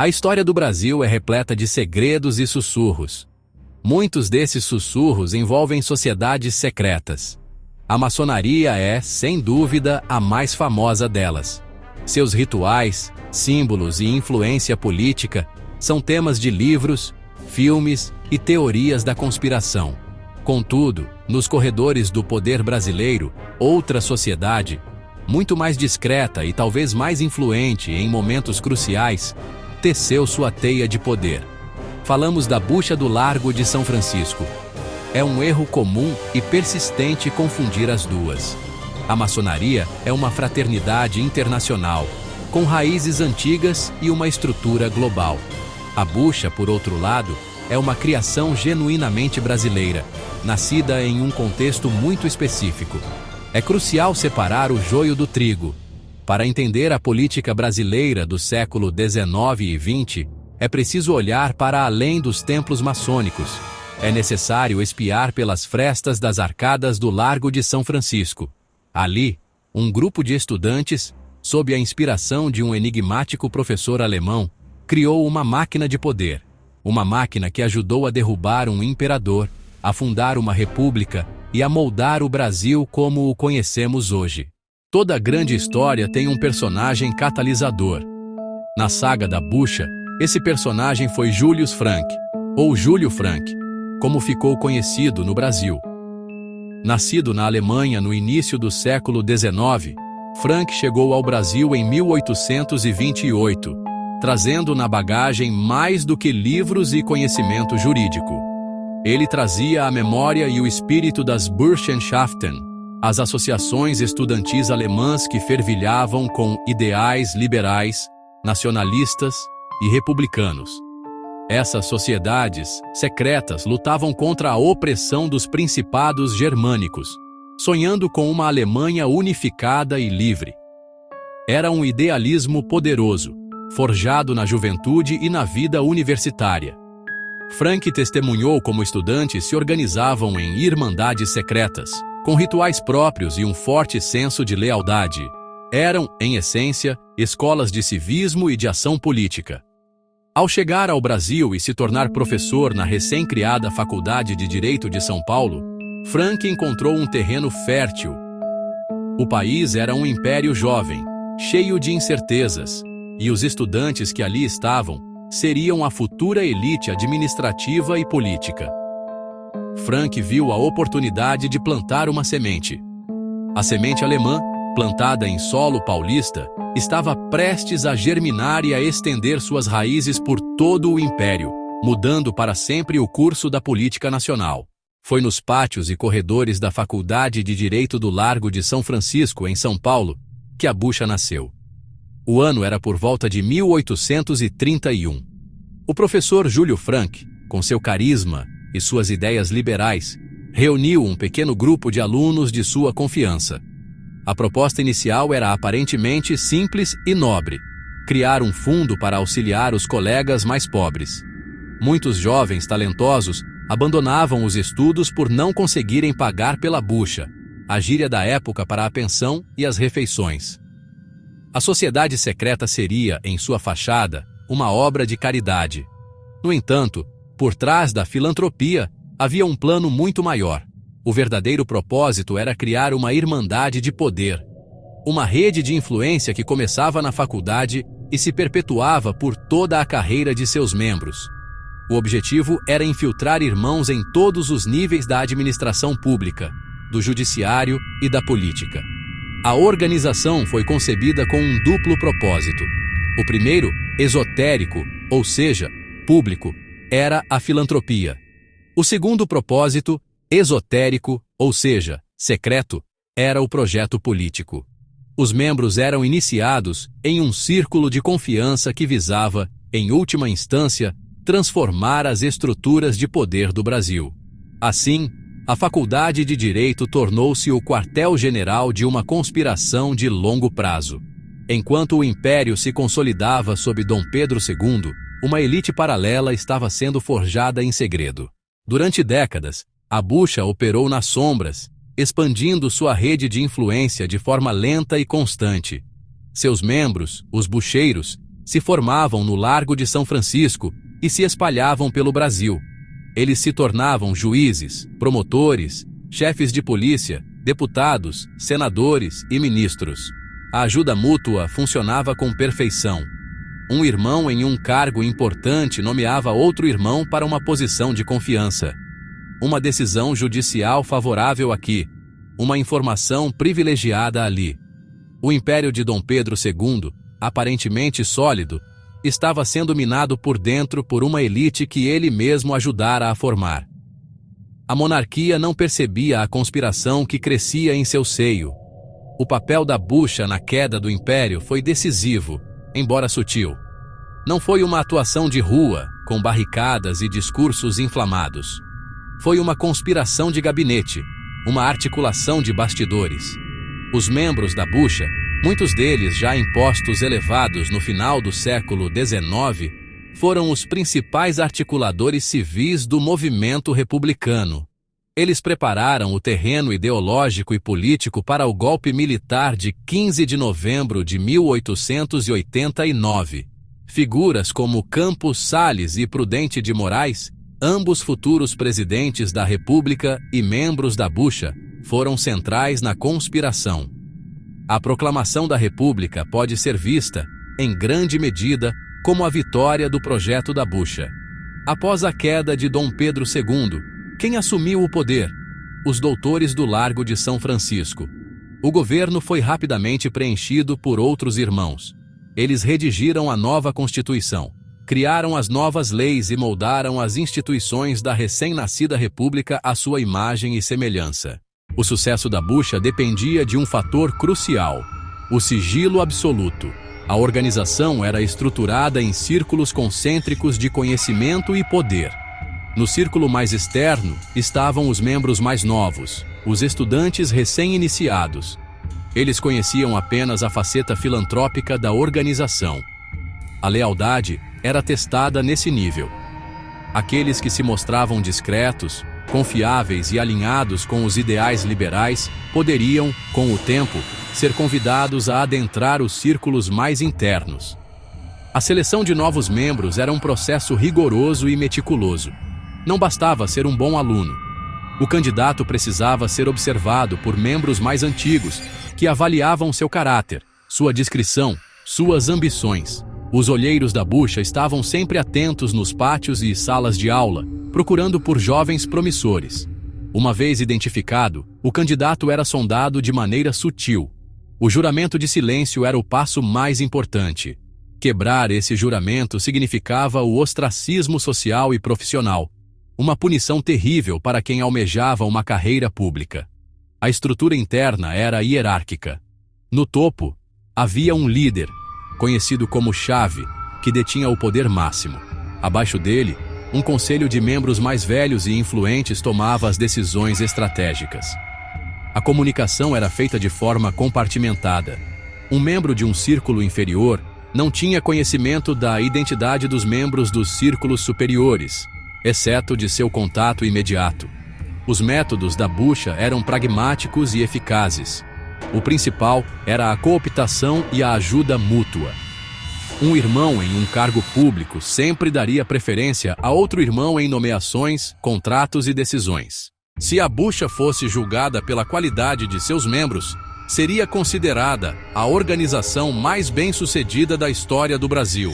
A história do Brasil é repleta de segredos e sussurros. Muitos desses sussurros envolvem sociedades secretas. A maçonaria é, sem dúvida, a mais famosa delas. Seus rituais, símbolos e influência política são temas de livros, filmes e teorias da conspiração. Contudo, nos corredores do poder brasileiro, outra sociedade, muito mais discreta e talvez mais influente em momentos cruciais, teceu sua teia de poder. Falamos da Bucha do Largo de São Francisco. É um erro comum e persistente confundir as duas. A maçonaria é uma fraternidade internacional, com raízes antigas e uma estrutura global. A Bucha, por outro lado, é uma criação genuinamente brasileira, nascida em um contexto muito específico. É crucial separar o joio do trigo. Para entender a política brasileira do século XIX e XX, é preciso olhar para além dos templos maçônicos. É necessário espiar pelas frestas das arcadas do Largo de São Francisco. Ali, um grupo de estudantes, sob a inspiração de um enigmático professor alemão, criou uma máquina de poder. Uma máquina que ajudou a derrubar um imperador, a fundar uma república e a moldar o Brasil como o conhecemos hoje. Toda grande história tem um personagem catalisador. Na saga da Bucha, esse personagem foi Julius Frank, ou Júlio Frank, como ficou conhecido no Brasil. Nascido na Alemanha no início do século XIX, Frank chegou ao Brasil em 1828, trazendo na bagagem mais do que livros e conhecimento jurídico. Ele trazia a memória e o espírito das Burschenschaften, as associações estudantis alemãs que fervilhavam com ideais liberais, nacionalistas e republicanos. Essas sociedades secretas lutavam contra a opressão dos principados germânicos, sonhando com uma Alemanha unificada e livre. Era um idealismo poderoso, forjado na juventude e na vida universitária. Frank testemunhou como estudantes se organizavam em irmandades secretas, com rituais próprios e um forte senso de lealdade. Eram, em essência, escolas de civismo e de ação política. Ao chegar ao Brasil e se tornar professor na recém-criada Faculdade de Direito de São Paulo, Frank encontrou um terreno fértil. O país era um império jovem, cheio de incertezas, e os estudantes que ali estavam seriam a futura elite administrativa e política. Frank viu a oportunidade de plantar uma semente. A semente alemã, plantada em solo paulista, estava prestes a germinar e a estender suas raízes por todo o império, mudando para sempre o curso da política nacional. Foi nos pátios e corredores da Faculdade de Direito do Largo de São Francisco, em São Paulo, que a Bucha nasceu. O ano era por volta de 1831. O professor Júlio Frank, com seu carisma e suas ideias liberais, reuniu um pequeno grupo de alunos de sua confiança. A proposta inicial era aparentemente simples e nobre: criar um fundo para auxiliar os colegas mais pobres. Muitos jovens talentosos abandonavam os estudos por não conseguirem pagar pela bucha, a gíria da época para a pensão e as refeições. A sociedade secreta seria, em sua fachada, uma obra de caridade. No entanto, por trás da filantropia, havia um plano muito maior. O verdadeiro propósito era criar uma irmandade de poder, uma rede de influência que começava na faculdade e se perpetuava por toda a carreira de seus membros. O objetivo era infiltrar irmãos em todos os níveis da administração pública, do judiciário e da política. A organização foi concebida com um duplo propósito. O primeiro, esotérico, ou seja, público, era a filantropia. O segundo propósito, esotérico, ou seja, secreto, era o projeto político. Os membros eram iniciados em um círculo de confiança que visava, em última instância, transformar as estruturas de poder do Brasil. Assim, a Faculdade de Direito tornou-se o quartel-general de uma conspiração de longo prazo. Enquanto o Império se consolidava sob Dom Pedro II, uma elite paralela estava sendo forjada em segredo. Durante décadas, a Bucha operou nas sombras, expandindo sua rede de influência de forma lenta e constante. Seus membros, os bucheiros, se formavam no Largo de São Francisco e se espalhavam pelo Brasil. Eles se tornavam juízes, promotores, chefes de polícia, deputados, senadores e ministros. A ajuda mútua funcionava com perfeição. Um irmão em um cargo importante nomeava outro irmão para uma posição de confiança. Uma decisão judicial favorável aqui, uma informação privilegiada ali. O império de Dom Pedro II, aparentemente sólido, estava sendo minado por dentro por uma elite que ele mesmo ajudara a formar. A monarquia não percebia a conspiração que crescia em seu seio. O papel da bucha na queda do império foi decisivo, embora sutil. Não foi uma atuação de rua, com barricadas e discursos inflamados. Foi uma conspiração de gabinete, uma articulação de bastidores. Os membros da bucha, muitos deles já em postos elevados no final do século XIX, foram os principais articuladores civis do movimento republicano. Eles prepararam o terreno ideológico e político para o golpe militar de 15 de novembro de 1889. Figuras como Campos Salles e Prudente de Moraes, ambos futuros presidentes da República e membros da bucha, foram centrais na conspiração. A proclamação da República pode ser vista, em grande medida, como a vitória do projeto da bucha. Após a queda de Dom Pedro II, quem assumiu o poder? Os doutores do Largo de São Francisco. O governo foi rapidamente preenchido por outros irmãos. Eles redigiram a nova Constituição, criaram as novas leis e moldaram as instituições da recém-nascida República à sua imagem e semelhança. O sucesso da bucha dependia de um fator crucial: o sigilo absoluto. A organização era estruturada em círculos concêntricos de conhecimento e poder. No círculo mais externo estavam os membros mais novos, os estudantes recém-iniciados. Eles conheciam apenas a faceta filantrópica da organização. A lealdade era testada nesse nível. Aqueles que se mostravam discretos, confiáveis e alinhados com os ideais liberais poderiam, com o tempo, ser convidados a adentrar os círculos mais internos. A seleção de novos membros era um processo rigoroso e meticuloso. Não bastava ser um bom aluno. O candidato precisava ser observado por membros mais antigos, que avaliavam seu caráter, sua discrição, suas ambições. Os olheiros da bucha estavam sempre atentos nos pátios e salas de aula, procurando por jovens promissores. Uma vez identificado, o candidato era sondado de maneira sutil. O juramento de silêncio era o passo mais importante. Quebrar esse juramento significava o ostracismo social e profissional, uma punição terrível para quem almejava uma carreira pública. A estrutura interna era hierárquica. No topo, havia um líder, conhecido como chave, que detinha o poder máximo. Abaixo dele, um conselho de membros mais velhos e influentes tomava as decisões estratégicas. A comunicação era feita de forma compartimentada. Um membro de um círculo inferior não tinha conhecimento da identidade dos membros dos círculos superiores, exceto de seu contato imediato. Os métodos da bucha eram pragmáticos e eficazes. O principal era a cooptação e a ajuda mútua. Um irmão em um cargo público sempre daria preferência a outro irmão em nomeações, contratos e decisões. Se a bucha fosse julgada pela qualidade de seus membros, seria considerada a organização mais bem-sucedida da história do Brasil.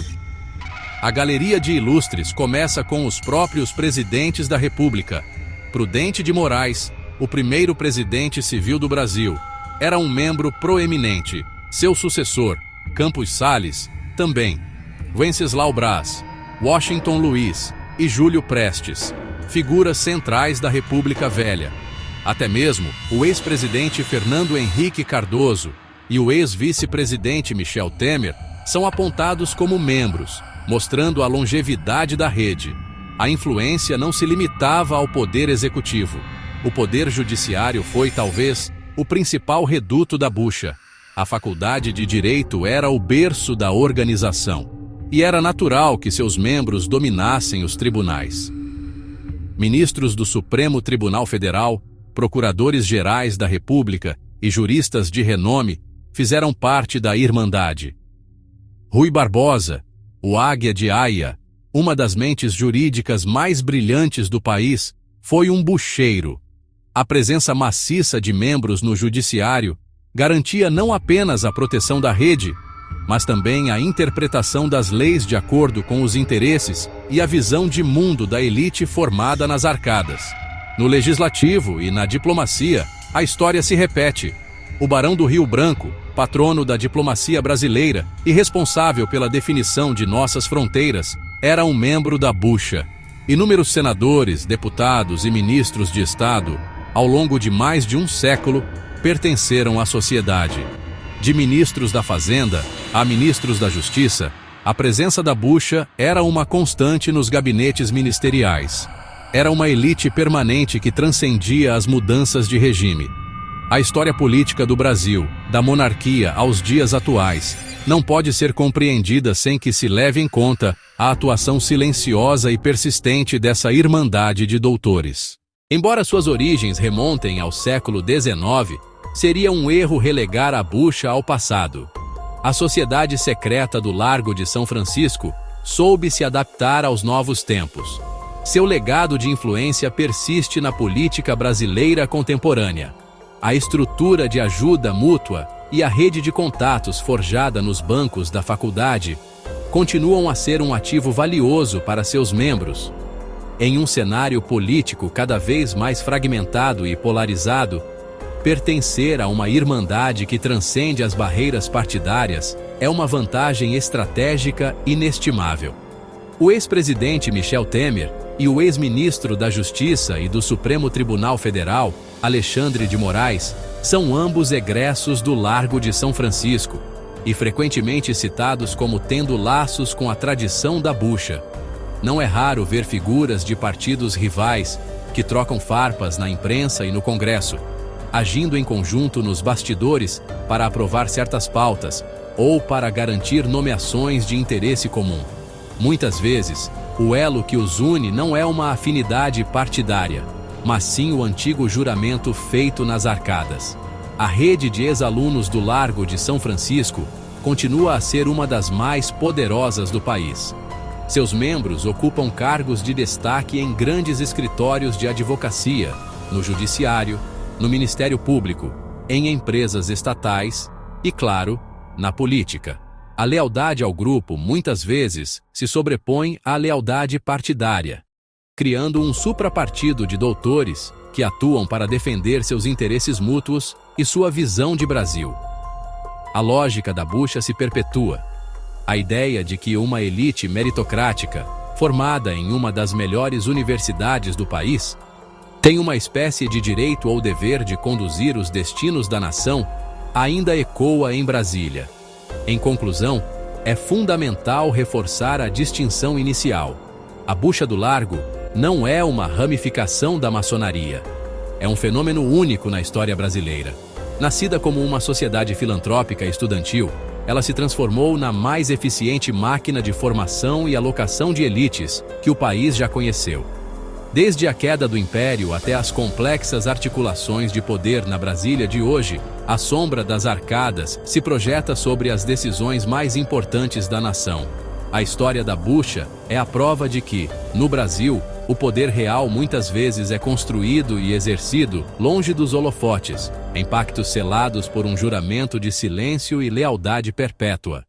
A galeria de ilustres começa com os próprios presidentes da República. Prudente de Moraes, o primeiro presidente civil do Brasil, era um membro proeminente. Seu sucessor, Campos Salles, também. Wenceslau Braz, Washington Luiz e Júlio Prestes, figuras centrais da República Velha. Até mesmo o ex-presidente Fernando Henrique Cardoso e o ex-vice-presidente Michel Temer são apontados como membros, mostrando a longevidade da rede. A influência não se limitava ao poder executivo. O poder judiciário foi, talvez, o principal reduto da bucha. A Faculdade de Direito era o berço da organização, e era natural que seus membros dominassem os tribunais. Ministros do Supremo Tribunal Federal, procuradores-gerais da República e juristas de renome fizeram parte da Irmandade. Rui Barbosa, o Águia de Aia, uma das mentes jurídicas mais brilhantes do país, foi um bucheiro. A presença maciça de membros no judiciário garantia não apenas a proteção da rede, mas também a interpretação das leis de acordo com os interesses e a visão de mundo da elite formada nas arcadas. No legislativo e na diplomacia, a história se repete. O Barão do Rio Branco, patrono da diplomacia brasileira e responsável pela definição de nossas fronteiras, era um membro da bucha. Inúmeros senadores, deputados e ministros de Estado, ao longo de mais de um século, pertenceram à sociedade. De ministros da Fazenda a ministros da Justiça, a presença da bucha era uma constante nos gabinetes ministeriais. Era uma elite permanente que transcendia as mudanças de regime. A história política do Brasil, da monarquia aos dias atuais, não pode ser compreendida sem que se leve em conta a atuação silenciosa e persistente dessa irmandade de doutores. Embora suas origens remontem ao século XIX, seria um erro relegar a bucha ao passado. A sociedade secreta do Largo de São Francisco soube se adaptar aos novos tempos. Seu legado de influência persiste na política brasileira contemporânea. A estrutura de ajuda mútua e a rede de contatos forjada nos bancos da faculdade continuam a ser um ativo valioso para seus membros. Em um cenário político cada vez mais fragmentado e polarizado, pertencer a uma irmandade que transcende as barreiras partidárias é uma vantagem estratégica inestimável. O ex-presidente Michel Temer e o ex-ministro da Justiça e do Supremo Tribunal Federal, Alexandre de Moraes, são ambos egressos do Largo de São Francisco e frequentemente citados como tendo laços com a tradição da bucha. Não é raro ver figuras de partidos rivais que trocam farpas na imprensa e no Congresso, agindo em conjunto nos bastidores para aprovar certas pautas ou para garantir nomeações de interesse comum. Muitas vezes, o elo que os une não é uma afinidade partidária, mas sim o antigo juramento feito nas arcadas. A rede de ex-alunos do Largo de São Francisco continua a ser uma das mais poderosas do país. Seus membros ocupam cargos de destaque em grandes escritórios de advocacia, no judiciário, no Ministério Público, em empresas estatais e, claro, na política. A lealdade ao grupo muitas vezes se sobrepõe à lealdade partidária, criando um suprapartido de doutores que atuam para defender seus interesses mútuos e sua visão de Brasil. A lógica da bucha se perpetua. A ideia de que uma elite meritocrática, formada em uma das melhores universidades do país, tem uma espécie de direito ou dever de conduzir os destinos da nação, ainda ecoa em Brasília. Em conclusão, é fundamental reforçar a distinção inicial. A bucha do Largo não é uma ramificação da maçonaria. É um fenômeno único na história brasileira. Nascida como uma sociedade filantrópica estudantil, ela se transformou na mais eficiente máquina de formação e alocação de elites que o país já conheceu. Desde a queda do Império até as complexas articulações de poder na Brasília de hoje, a sombra das arcadas se projeta sobre as decisões mais importantes da nação. A história da bucha é a prova de que, no Brasil, o poder real muitas vezes é construído e exercido longe dos holofotes, em pactos selados por um juramento de silêncio e lealdade perpétua.